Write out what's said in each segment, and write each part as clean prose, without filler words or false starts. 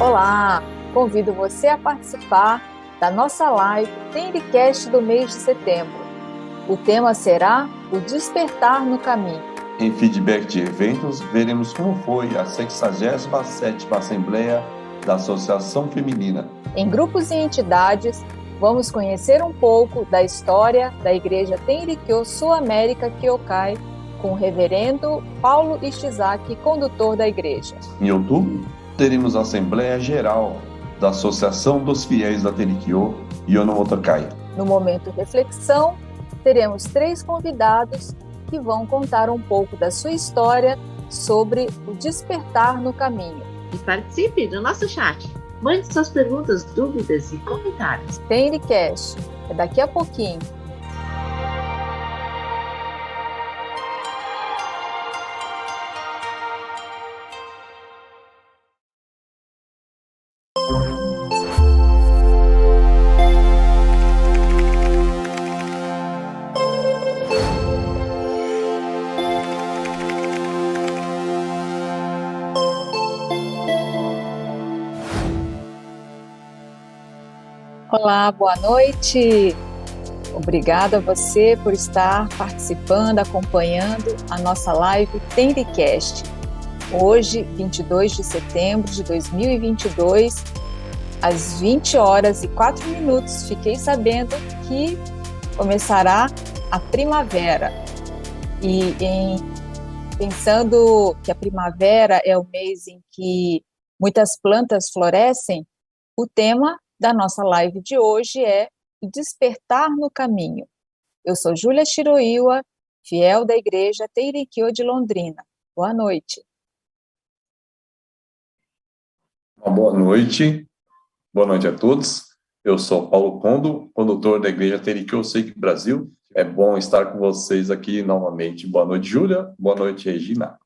Olá! Convido você a participar da nossa live Tendcast do mês de setembro. O tema será o despertar no caminho. Em feedback de eventos, veremos como foi a 67ª Assembleia da Associação Feminina. Em grupos e entidades, vamos conhecer um pouco da história da Igreja Tenrikyo Sul-América Kyokai, com o reverendo Paulo Ishizaki, condutor da igreja. Em outubro, teremos a Assembleia Geral da Associação dos Fiéis da Tenrikyo Yonomotokai. No momento reflexão, teremos 3 convidados que vão contar um pouco da sua história sobre o despertar no caminho. E participe do nosso chat. Mande suas perguntas, dúvidas e comentários. Tendcast, é daqui a pouquinho. Olá, boa noite. Obrigada a você por estar participando, acompanhando a nossa live Tendcast. Hoje, 22 de setembro de 2022, às 20h04, fiquei sabendo que começará a primavera. E pensando que a primavera é o mês em que muitas plantas florescem, o tema da nossa live de hoje é o despertar no caminho. Eu sou Júlia Shiroiwa, fiel da Igreja Tenrikyo de Londrina. Boa noite. Boa noite a todos. Eu sou Paulo Kondo, condutor da Igreja Tenrikyo Seiki Brasil. É bom estar com vocês aqui novamente. Boa noite, Júlia. Boa noite, Regina.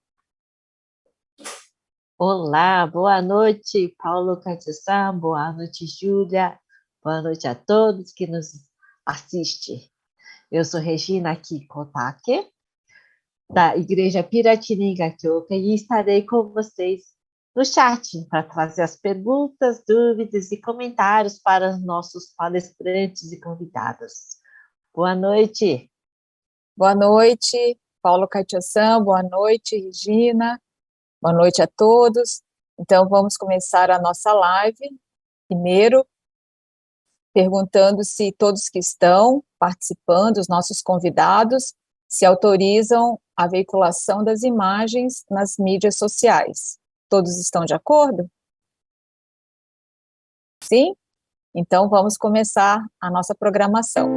Olá, boa noite, Paulo Katia-san, boa noite, Júlia, boa noite a todos que nos assistem. Eu sou Regina Kikotake, da Igreja Piratininga Kyokai, e estarei com vocês no chat para trazer as perguntas, dúvidas e comentários para os nossos palestrantes e convidados. Boa noite. Boa noite, Paulo Katia-san, boa noite, Regina. Boa noite a todos. Então, vamos começar a nossa live. Primeiro, perguntando se todos que estão participando, os nossos convidados, se autorizam a veiculação das imagens nas mídias sociais. Todos estão de acordo? Sim? Então, vamos começar a nossa programação.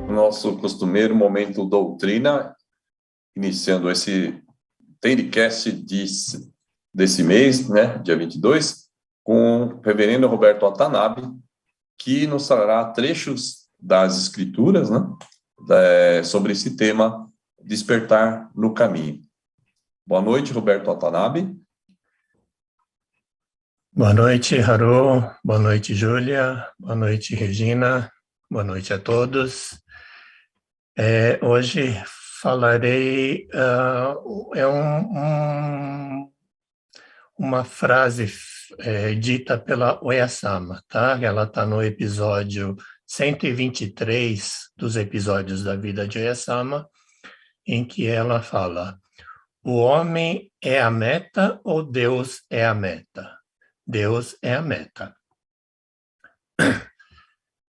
Nosso costumeiro momento doutrina, iniciando esse Tendcast desse mês, né, dia 22, com o reverendo Roberto Watanabe, que nos trará trechos das escrituras, né, sobre esse tema, despertar no caminho. Boa noite, Roberto Watanabe. Boa noite, Haru. Boa noite, Júlia. Boa noite, Regina. Boa noite a todos. Hoje falarei uma frase dita pela Oyasama, tá? Ela está no episódio 123 dos episódios da vida de Oyasama, em que ela fala: o homem é a meta ou Deus é a meta? Deus é a meta.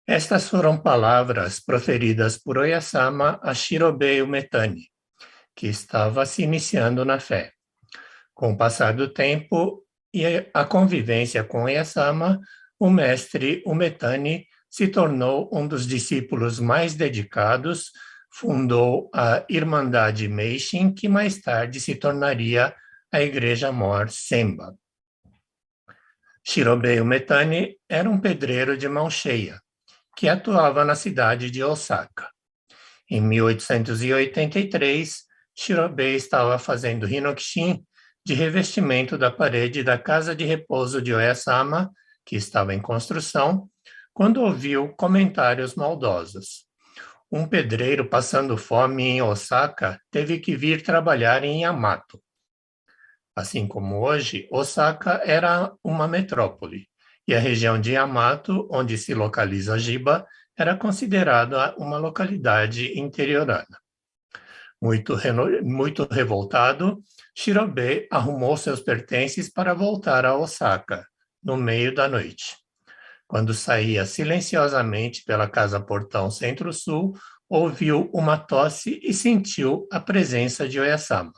Estas foram palavras proferidas por Oyasama a Shirobei Umetani, que estava se iniciando na fé. Com o passar do tempo e a convivência com Oyasama, o mestre Umetani se tornou um dos discípulos mais dedicados, fundou a Irmandade Meishin, que mais tarde se tornaria a Igreja Mor Senba. Shirobei Umetani era um pedreiro de mão cheia, que atuava na cidade de Osaka. Em 1883, Shirobei estava fazendo hinokshin de revestimento da parede da casa de repouso de Oyasama, que estava em construção, quando ouviu comentários maldosos. Um pedreiro passando fome em Osaka teve que vir trabalhar em Yamato. Assim como hoje, Osaka era uma metrópole, e a região de Yamato, onde se localiza Jiba, era considerada uma localidade interiorana. Muito revoltado, Shirobe arrumou seus pertences para voltar a Osaka, no meio da noite. Quando saía silenciosamente pela casa-portão centro-sul, ouviu uma tosse e sentiu a presença de Oyasama.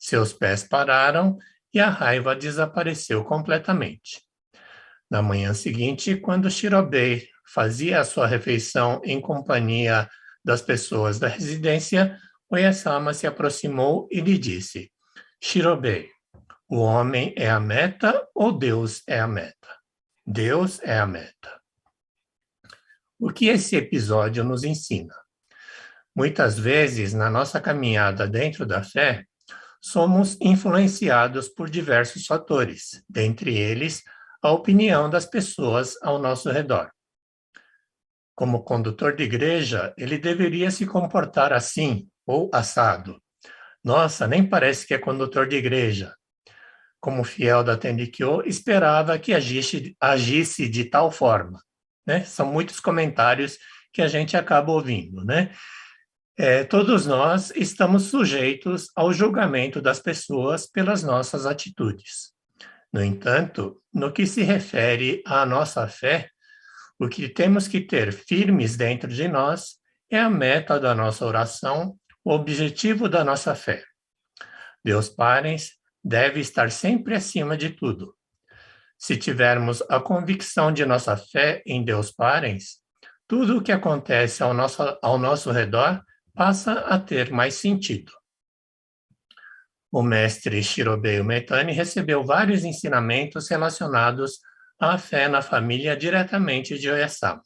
Seus pés pararam e a raiva desapareceu completamente. Na manhã seguinte, quando Shirobe fazia a sua refeição em companhia das pessoas da residência, Oyasama se aproximou e lhe disse: Shirobe, o homem é a meta ou Deus é a meta? Deus é a meta. O que esse episódio nos ensina? Muitas vezes, na nossa caminhada dentro da fé, somos influenciados por diversos fatores, dentre eles, a opinião das pessoas ao nosso redor. Como condutor de igreja, ele deveria se comportar assim ou assado. Nossa, nem parece que é condutor de igreja. Como fiel da Tendikyo, esperava que agisse de tal forma. Né? São muitos comentários que a gente acaba ouvindo. Né? Todos nós estamos sujeitos ao julgamento das pessoas pelas nossas atitudes. No entanto, no que se refere à nossa fé, o que temos que ter firmes dentro de nós é a meta da nossa oração, o objetivo da nossa fé. Deus Parens deve estar sempre acima de tudo. Se tivermos a convicção de nossa fé em Deus Parens, tudo o que acontece ao nosso redor passa a ter mais sentido. O mestre Shirobe Umetani recebeu vários ensinamentos relacionados à fé na família diretamente de Oyasama.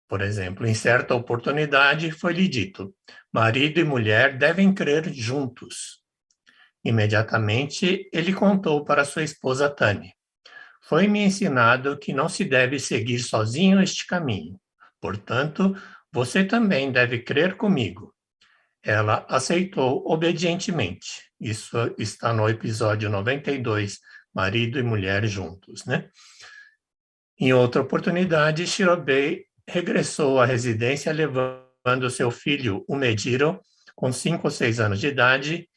Por exemplo, em certa oportunidade foi-lhe dito: marido e mulher devem crer juntos. Imediatamente, ele contou para sua esposa Tani: foi-me ensinado que não se deve seguir sozinho este caminho. Portanto, você também deve crer comigo. Ela aceitou obedientemente. Isso está no episódio 92, marido e mulher juntos, né? Em outra oportunidade, Shirobe regressou à residência levando seu filho, o Mediro, com 5 ou 6 anos de idade,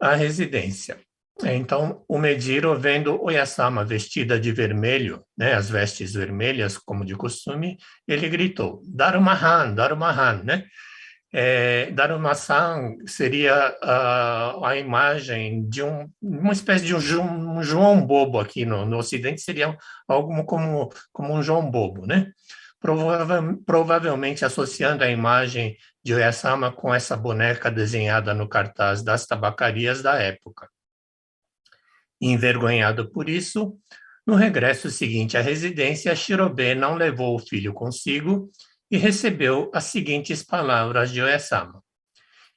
à residência. Então, o Mediro, vendo Oyasama vestida de vermelho, né, as vestes vermelhas, como de costume, ele gritou: Darumahan, Darumahan, né? Daruma-san seria a imagem de uma espécie de um João Bobo aqui no Ocidente, seria algo como um João Bobo, né? Provavelmente associando a imagem de Oyasama com essa boneca desenhada no cartaz das tabacarias da época. Envergonhado por isso, no regresso seguinte à residência, Shirobe não levou o filho consigo e recebeu as seguintes palavras de Oyasama: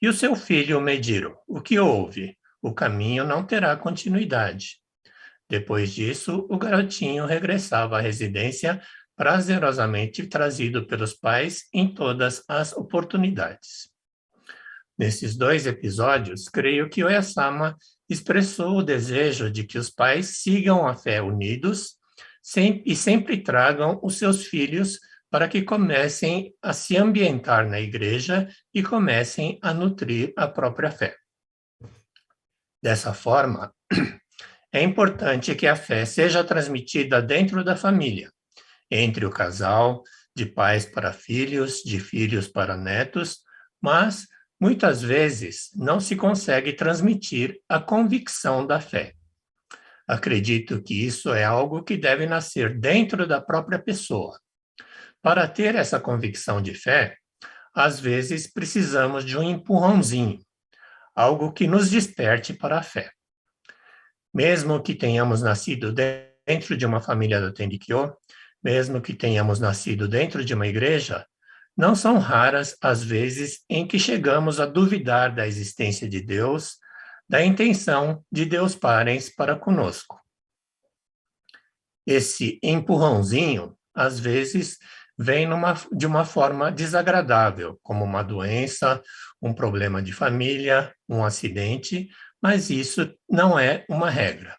e o seu filho Mediro, o que houve? O caminho não terá continuidade. Depois disso, o garotinho regressava à residência prazerosamente trazido pelos pais em todas as oportunidades. Nesses 2 episódios, creio que Oyasama expressou o desejo de que os pais sigam a fé unidos e sempre tragam os seus filhos para que comecem a se ambientar na igreja e comecem a nutrir a própria fé. Dessa forma, é importante que a fé seja transmitida dentro da família, entre o casal, de pais para filhos, de filhos para netos, mas, muitas vezes, não se consegue transmitir a convicção da fé. Acredito que isso é algo que deve nascer dentro da própria pessoa. Para ter essa convicção de fé, às vezes precisamos de um empurrãozinho, algo que nos desperte para a fé. Mesmo que tenhamos nascido dentro de uma família da Tendikyo, mesmo que tenhamos nascido dentro de uma igreja, não são raras as vezes em que chegamos a duvidar da existência de Deus, da intenção de Deus Parens para conosco. esse empurrãozinho, às vezes, vem de uma forma desagradável, como uma doença, um problema de família, um acidente, mas isso não é uma regra.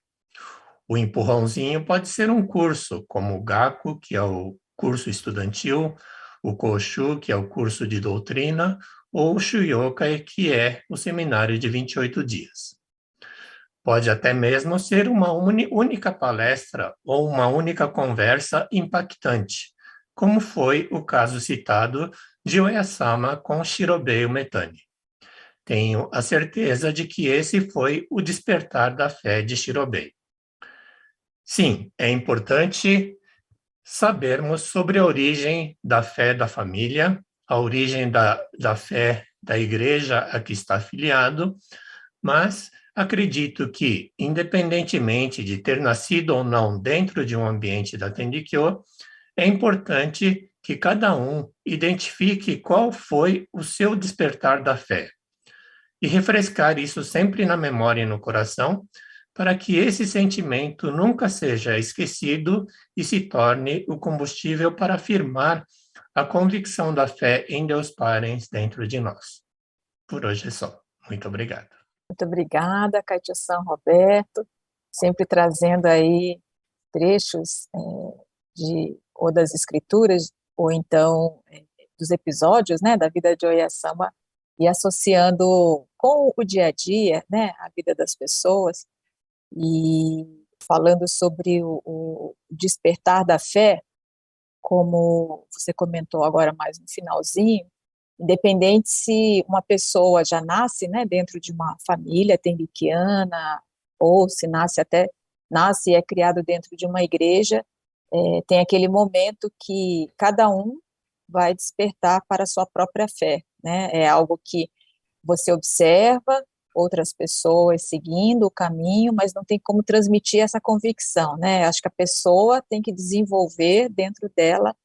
O empurrãozinho pode ser um curso, como o GACO, que é o curso estudantil, o Koshu, que é o curso de doutrina, ou o Shuyokai, que é o seminário de 28 dias. Pode até mesmo ser uma única palestra ou uma única conversa impactante, como foi o caso citado de Oyasama com Shirobei Umetani. Tenho a certeza de que esse foi o despertar da fé de Shirobei. Sim, é importante sabermos sobre a origem da fé da família, a origem da fé da igreja a que está afiliado, mas acredito que, independentemente de ter nascido ou não dentro de um ambiente da Tendikyo, é importante que cada um identifique qual foi o seu despertar da fé e refrescar isso sempre na memória e no coração, para que esse sentimento nunca seja esquecido e se torne o combustível para afirmar a convicção da fé em Deus Pai dentro de nós. Por hoje é só. Muito obrigado. Muito obrigada, Katia-san, Roberto, sempre trazendo aí trechos ou das escrituras, ou então dos episódios, né, da vida de Oyasama, e associando com o dia a dia, né, a vida das pessoas, e falando sobre o despertar da fé, como você comentou agora mais no finalzinho, independente se uma pessoa já nasce, né, dentro de uma família tendiquiana, ou se nasce e é criado dentro de uma igreja, tem aquele momento que cada um vai despertar para a sua própria fé, né? É algo que você observa outras pessoas seguindo o caminho, mas não tem como transmitir essa convicção, né? Acho que a pessoa tem que desenvolver dentro dela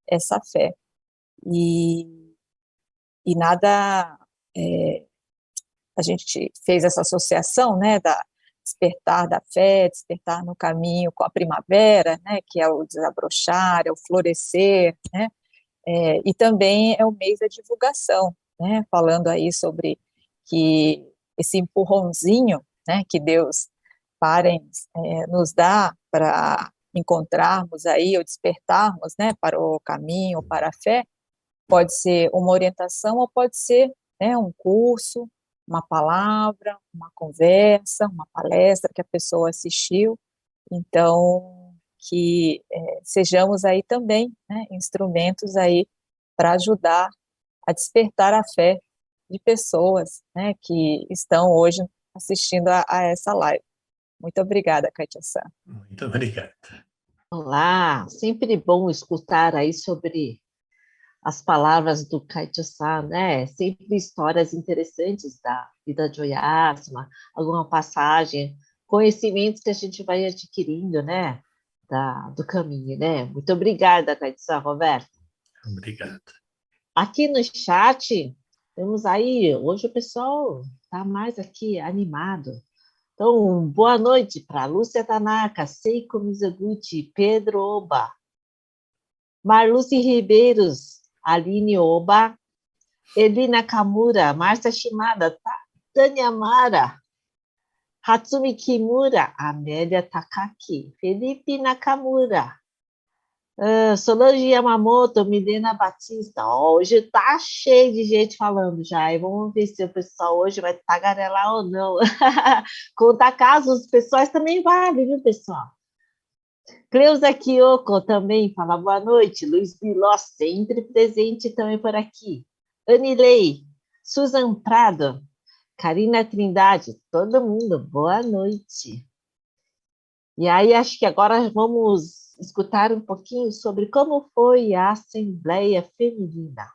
essa fé. E nada, a gente fez essa associação, né, da despertar da fé, despertar no caminho com a primavera, né, que é o desabrochar, é o florescer, né, e também é o mês da divulgação, né, falando aí sobre que esse empurrãozinho, né, que Deus nos dá para encontrarmos aí, ou despertarmos, né, para o caminho, para a fé, pode ser uma orientação ou pode ser, né, um curso, uma palavra, uma conversa, uma palestra que a pessoa assistiu. Então, que sejamos aí também, né, instrumentos aí para ajudar a despertar a fé de pessoas, né, que estão hoje assistindo a essa live. Muito obrigada, Katia-san. Muito obrigado. Olá, sempre bom escutar aí sobre as palavras do Kaito-san, né? Sempre histórias interessantes da vida de Oyasama, alguma passagem, conhecimentos que a gente vai adquirindo, né? Do caminho, né? Muito obrigada, Kaito-san, Roberto. Obrigado. Aqui no chat, temos aí, hoje o pessoal está mais aqui animado. Então, boa noite para Lúcia Tanaka, Seiko Mizoguchi, Pedro Oba, Marluce Ribeiros, Aline Oba, Elina Kamura, Márcia Shimada, Tânia Mara, Hatsumi Kimura, Amélia Takaki, Felipe Nakamura, Solange Yamamoto, Milena Batista. Hoje está cheio de gente falando já, e vamos ver se o pessoal hoje vai tagarelar ou não. Contar casos pessoais também vale, viu, pessoal? Cleusa Kyoko também fala boa noite. Luiz Biló sempre presente também por aqui. Anilei, Susan Prado, Karina Trindade, todo mundo, boa noite. E aí acho que agora vamos escutar um pouquinho sobre como foi a Assembleia Feminina.